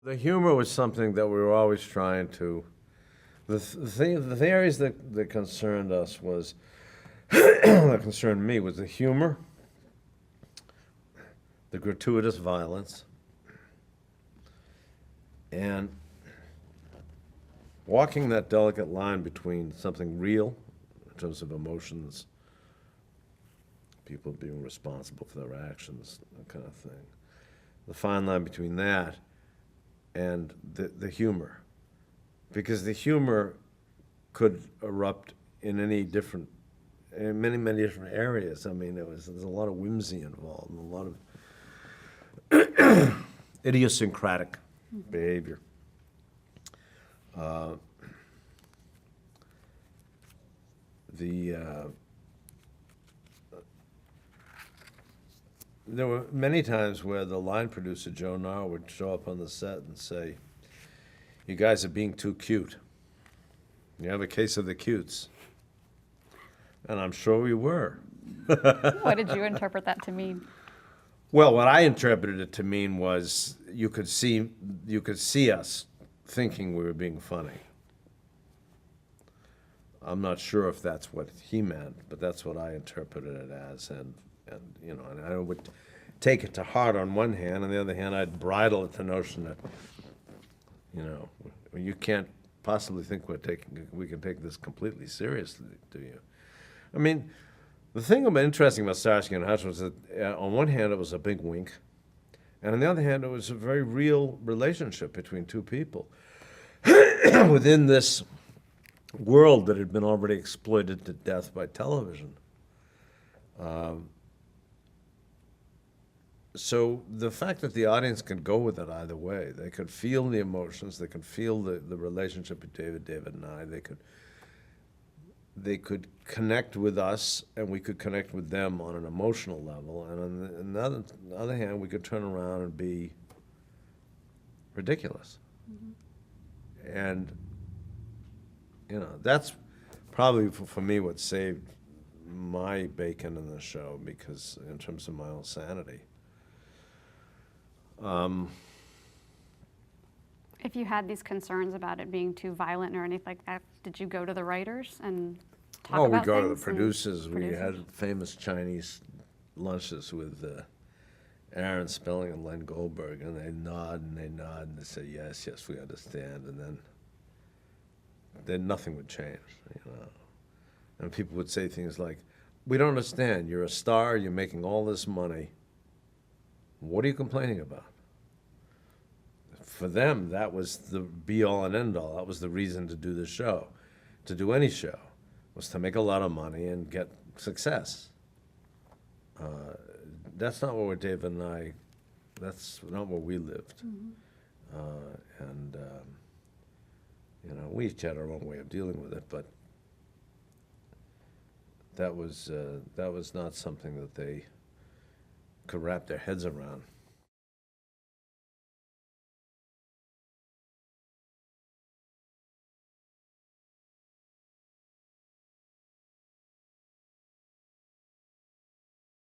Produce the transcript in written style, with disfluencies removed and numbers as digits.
The humor was something that we were always trying to. The areas that concerned us was that concerned me was the humor, the gratuitous violence, and walking that delicate line between something real, in terms of emotions, people being responsible for their actions, that kind of thing. The fine line between that and the humor. Because the humor could erupt in any different, in many, many different areas. I mean, there's a lot of whimsy involved and a lot of idiosyncratic behavior. There were many times where the line producer, Joe Nara, would show up on the set and say, "You guys are being too cute. You have a case of the cutes." And I'm sure we were. What did you interpret that to mean? Well, what I interpreted it to mean was you could see us thinking we were being funny. I'm not sure if that's what he meant, but that's what I interpreted it as, and and I would take it to heart on one hand. On the other hand, I'd bridle at the notion that, you can't possibly think we can take this completely seriously, do you? I mean, the thing interesting about Starsky and Hutch was that on one hand it was a big wink, and on the other hand it was a very real relationship between two people within this world that had been already exploited to death by television. So the fact that the audience could go with it either way, they could feel the emotions, they could feel the relationship between David and I, they could connect with us, and we could connect with them on an emotional level, and on the other hand, we could turn around and be ridiculous. Mm-hmm. And that's probably for me what saved my bacon in the show, because in terms of my own sanity. If you had these concerns about it being too violent or anything like that, did you go to the writers and talk about things? Oh, we go to the producers. We had famous Chinese lunches with Aaron Spelling and Len Goldberg, and they nod and they say, yes, we understand, and then nothing would change, And people would say things like, "We don't understand. You're a star. You're making all this money. What are you complaining about?" For them, that was the be-all and end-all. That was the reason to do the show, to do any show, was to make a lot of money and get success. That's not what David and I, that's not what we lived. Mm-hmm. We each had our own way of dealing with it, but that was not something that they could wrap their heads around.